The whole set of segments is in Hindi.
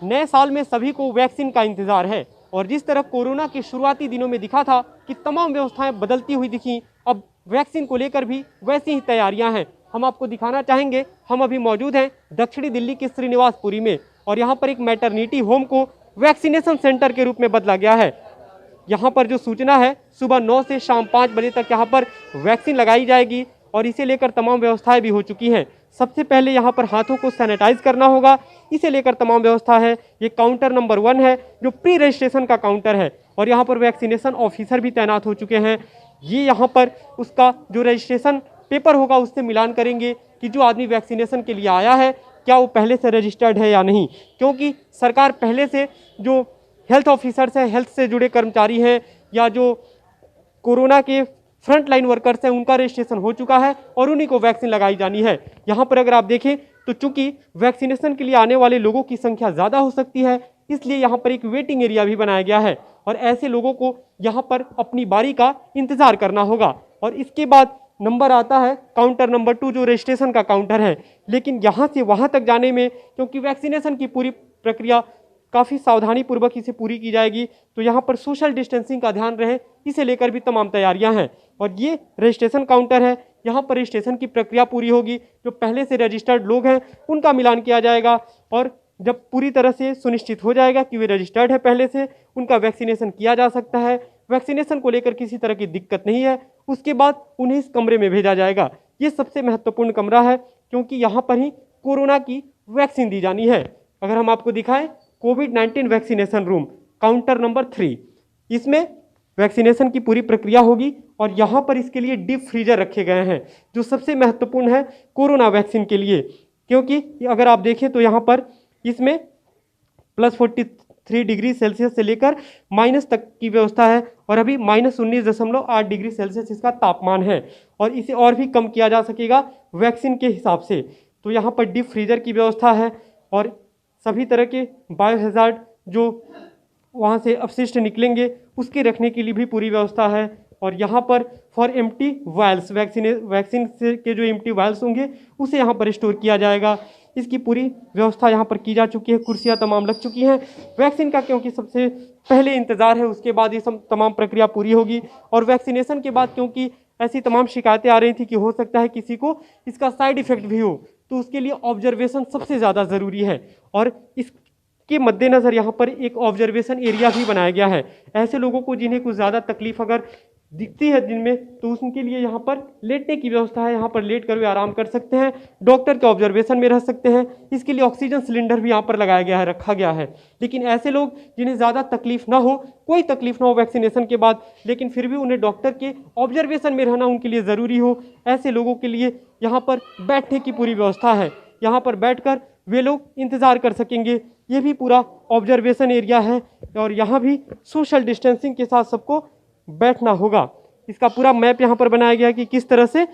नए साल में सभी को वैक्सीन का इंतजार है और जिस तरह कोरोना के शुरुआती दिनों में दिखा था कि तमाम व्यवस्थाएं बदलती हुई दिखी, अब वैक्सीन को लेकर भी वैसी ही तैयारियां हैं। हम आपको दिखाना चाहेंगे, हम अभी मौजूद हैं दक्षिणी दिल्ली के श्रीनिवासपुरी में और यहाँ पर एक मैटरनिटी होम को वैक्सीनेशन सेंटर के रूप में बदला गया है। यहाँ पर जो सूचना है, सुबह 9 से शाम 5 बजे तक यहाँ पर वैक्सीन लगाई जाएगी और इसे लेकर तमाम व्यवस्थाएं भी हो चुकी हैं। सबसे पहले यहाँ पर हाथों को सैनिटाइज करना होगा, इसे लेकर तमाम व्यवस्था है। ये काउंटर नंबर 1 है जो प्री रजिस्ट्रेशन का काउंटर है और यहाँ पर वैक्सीनेशन ऑफिसर भी तैनात हो चुके हैं। ये यहाँ पर उसका जो रजिस्ट्रेशन पेपर होगा उससे मिलान करेंगे कि जो आदमी वैक्सीनेशन के लिए आया है क्या वो पहले से रजिस्टर्ड है या नहीं, क्योंकि सरकार पहले से जो हेल्थ ऑफिसर्स हैं, हेल्थ से जुड़े कर्मचारी हैं या जो कोरोना के फ्रंट लाइन वर्कर्स हैं, उनका रजिस्ट्रेशन हो चुका है और उन्हीं को वैक्सीन लगाई जानी है। यहाँ पर अगर आप देखें तो चूंकि वैक्सीनेशन के लिए आने वाले लोगों की संख्या ज़्यादा हो सकती है, इसलिए यहाँ पर एक वेटिंग एरिया भी बनाया गया है और ऐसे लोगों को यहाँ पर अपनी बारी का इंतज़ार करना होगा। और इसके बाद नंबर आता है काउंटर नंबर 2 जो रजिस्ट्रेशन का काउंटर है। लेकिन यहाँ से वहाँ तक जाने में, क्योंकि वैक्सीनेशन की पूरी प्रक्रिया काफ़ी सावधानी पूर्वक इसे पूरी की जाएगी, तो यहाँ पर सोशल डिस्टेंसिंग का ध्यान रहे, इसे लेकर भी तमाम तैयारियां हैं। और ये रजिस्ट्रेशन काउंटर है, यहाँ पर रजिस्ट्रेशन की प्रक्रिया पूरी होगी। जो पहले से रजिस्टर्ड लोग हैं उनका मिलान किया जाएगा और जब पूरी तरह से सुनिश्चित हो जाएगा कि वे रजिस्टर्ड है पहले से, उनका वैक्सीनेशन किया जा सकता है। वैक्सीनेशन को लेकर किसी तरह की दिक्कत नहीं है, उसके बाद उन्हें इस कमरे में भेजा जाएगा। ये सबसे महत्वपूर्ण कमरा है क्योंकि यहाँ पर ही कोरोना की वैक्सीन दी जानी है। अगर हम आपको दिखाएं, कोविड-19 वैक्सीनेशन रूम काउंटर नंबर 3, इसमें वैक्सीनेशन की पूरी प्रक्रिया होगी और यहाँ पर इसके लिए डीप फ्रीजर रखे गए हैं जो सबसे महत्वपूर्ण है कोरोना वैक्सीन के लिए, क्योंकि अगर आप देखें तो यहाँ पर इसमें +43 डिग्री सेल्सियस से लेकर माइनस तक की व्यवस्था है और अभी -19.8 डिग्री सेल्सियस इसका तापमान है और इसे और भी कम किया जा सकेगा वैक्सीन के हिसाब से। तो यहाँ पर डीप फ्रीजर की व्यवस्था है और सभी तरह के बायोहैजार्ड जो वहाँ से अपशिष्ट निकलेंगे उसके रखने के लिए भी पूरी व्यवस्था है। और यहाँ पर फॉर एम्प्टी वायल्स, वैक्सीन के जो एम्प्टी वायल्स होंगे उसे यहाँ पर स्टोर किया जाएगा। इसकी पूरी व्यवस्था यहाँ पर की जा चुकी है, कुर्सियाँ तमाम लग चुकी हैं। वैक्सीन का क्योंकि सबसे पहले इंतज़ार है, उसके बाद ये सब तमाम प्रक्रिया पूरी होगी। और वैक्सीनेशन के बाद क्योंकि ऐसी तमाम शिकायतें आ रही थी कि हो सकता है किसी को इसका साइड इफ़ेक्ट भी हो, तो उसके लिए ऑब्जर्वेशन सबसे ज़्यादा ज़रूरी है और इसके मद्देनज़र यहाँ पर एक ऑब्जर्वेशन एरिया भी बनाया गया है। ऐसे लोगों को जिन्हें कुछ ज़्यादा तकलीफ अगर दिखती है दिन में, तो उनके लिए यहाँ पर लेटने की व्यवस्था है, यहाँ पर लेट कर वे आराम कर सकते हैं, डॉक्टर के ऑब्जर्वेशन में रह सकते हैं। इसके लिए ऑक्सीजन सिलेंडर भी यहाँ पर लगाया गया है, रखा गया है। लेकिन ऐसे लोग जिन्हें ज़्यादा तकलीफ ना हो, कोई तकलीफ ना हो वैक्सीनेशन के बाद, लेकिन फिर भी उन्हें डॉक्टर के ऑब्जर्वेशन में रहना उनके लिए ज़रूरी हो, ऐसे लोगों के लिए यहाँ पर बैठने की पूरी व्यवस्था है। यहाँ पर बैठकर वे लोग इंतज़ार कर सकेंगे। ये भी पूरा ऑब्जर्वेशन एरिया है और यहाँ भी सोशल डिस्टेंसिंग के साथ सबको बैठना होगा। इसका पूरा मैप यहाँ पर बनाया गया है कि किस तरह से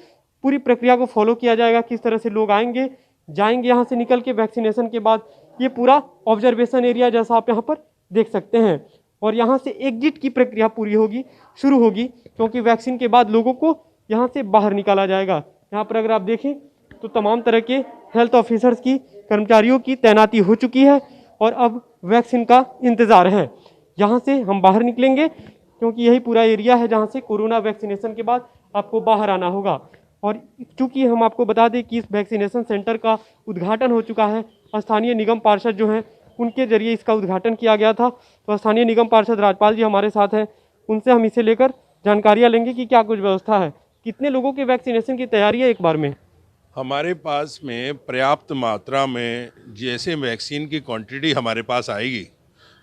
पूरी प्रक्रिया को फॉलो किया जाएगा, किस तरह से लोग आएंगे जाएंगे यहाँ से निकल के वैक्सीनेशन के बाद। ये पूरा ऑब्जर्वेशन एरिया जैसा आप यहाँ पर देख सकते हैं। और यहाँ से एग्जिट की प्रक्रिया पूरी होगी, शुरू होगी, क्योंकि वैक्सीन के बाद लोगों को यहाँ से बाहर निकाला जाएगा। यहाँ पर अगर आप देखें तो तमाम तरह के हेल्थ ऑफिसर्स की, कर्मचारियों की तैनाती हो चुकी है और अब वैक्सीन का इंतज़ार है। यहाँ से हम बाहर निकलेंगे क्योंकि यही पूरा एरिया है जहाँ से कोरोना वैक्सीनेशन के बाद आपको बाहर आना होगा। और चूँकि हम आपको बता दें कि इस वैक्सीनेशन सेंटर का उद्घाटन हो चुका है, स्थानीय निगम पार्षद जो हैं उनके जरिए इसका उद्घाटन किया गया था, तो स्थानीय निगम पार्षद राजपाल जी हमारे साथ हैं, उनसे हम इसे लेकर जानकारियाँ लेंगे कि क्या कुछ व्यवस्था है, कितने लोगों के वैक्सीनेशन की तैयारी है एक बार में। हमारे पास में पर्याप्त मात्रा में जैसे वैक्सीन की क्वांटिटी हमारे पास आएगी,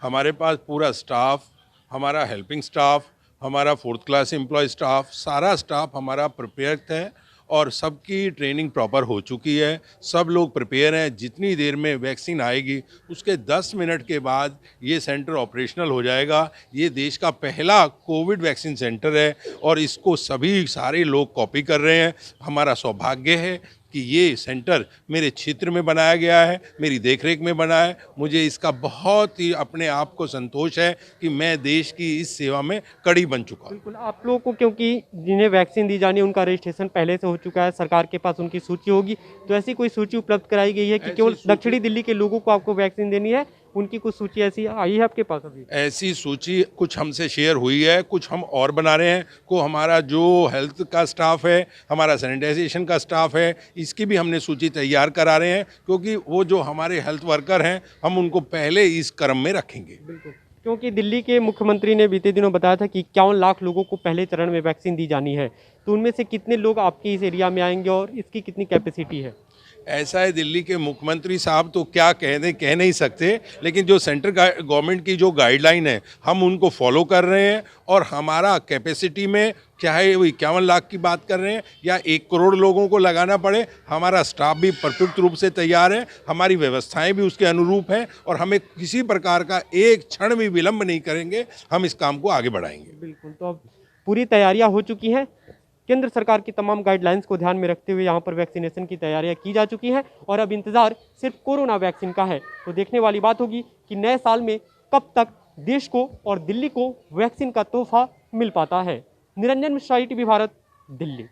हमारे पास पूरा स्टाफ, हमारा हेल्पिंग स्टाफ, हमारा 4th क्लास एम्प्लॉय स्टाफ, सारा स्टाफ हमारा प्रिपेयर है और सबकी ट्रेनिंग प्रॉपर हो चुकी है। सब लोग प्रिपेयर हैं। जितनी देर में वैक्सीन आएगी उसके 10 मिनट के बाद ये सेंटर ऑपरेशनल हो जाएगा। ये देश का पहला कोविड वैक्सीन सेंटर है और इसको सभी सारे लोग कॉपी कर रहे हैं। हमारा सौभाग्य है कि ये सेंटर मेरे क्षेत्र में बनाया गया है, मेरी देखरेख में बना है। मुझे इसका बहुत ही अपने आप को संतोष है कि मैं देश की इस सेवा में कड़ी बन चुका हूँ। बिल्कुल, आप लोगों को क्योंकि जिन्हें वैक्सीन दी जानी है उनका रजिस्ट्रेशन पहले से हो चुका है, सरकार के पास उनकी सूची होगी, तो ऐसी कोई सूची उपलब्ध कराई गई है कि केवल दक्षिणी दिल्ली के लोगों को आपको वैक्सीन देनी है उनकी कुछ सूची ऐसी आई है आपके पास अभी? ऐसी सूची कुछ हमसे शेयर हुई है, कुछ हम और बना रहे हैं। को हमारा जो हेल्थ का स्टाफ है, हमारा सैनिटाइजेशन का स्टाफ है, इसकी भी हमने सूची तैयार करा रहे हैं, क्योंकि वो जो हमारे हेल्थ वर्कर हैं, हम उनको पहले इस क्रम में रखेंगे। बिल्कुल, क्योंकि दिल्ली के मुख्यमंत्री ने बीते दिनों बताया था कि 51 लाख लोगों को पहले चरण में वैक्सीन दी जानी है। तो उनमें से कितने लोग आपके इस एरिया में आएंगे और इसकी कितनी कैपेसिटी है? ऐसा है, दिल्ली के मुख्यमंत्री साहब तो क्या कह नहीं सकते, लेकिन जो सेंट्रल गवर्नमेंट की जो गाइडलाइन है हम उनको फॉलो कर रहे हैं। और हमारा कैपेसिटी में चाहे वो 51 लाख की बात कर रहे हैं या 1 करोड़ लोगों को लगाना पड़े, हमारा स्टाफ भी परफेक्ट रूप से तैयार है, हमारी व्यवस्थाएं भी उसके अनुरूप हैं और हमें किसी प्रकार का एक क्षण भी विलंब नहीं करेंगे, हम इस काम को आगे बढ़ाएंगे। बिल्कुल, तो अब पूरी तैयारियां हो चुकी हैं। केंद्र सरकार की तमाम गाइडलाइंस को ध्यान में रखते हुए यहाँ पर वैक्सीनेशन की तैयारियां की जा चुकी हैं और अब इंतजार सिर्फ कोरोना वैक्सीन का है। तो देखने वाली बात होगी कि नए साल में कब तक देश को और दिल्ली को वैक्सीन का तोहफा मिल पाता है। निरंजन मिश्रा, ITV भारत, दिल्ली।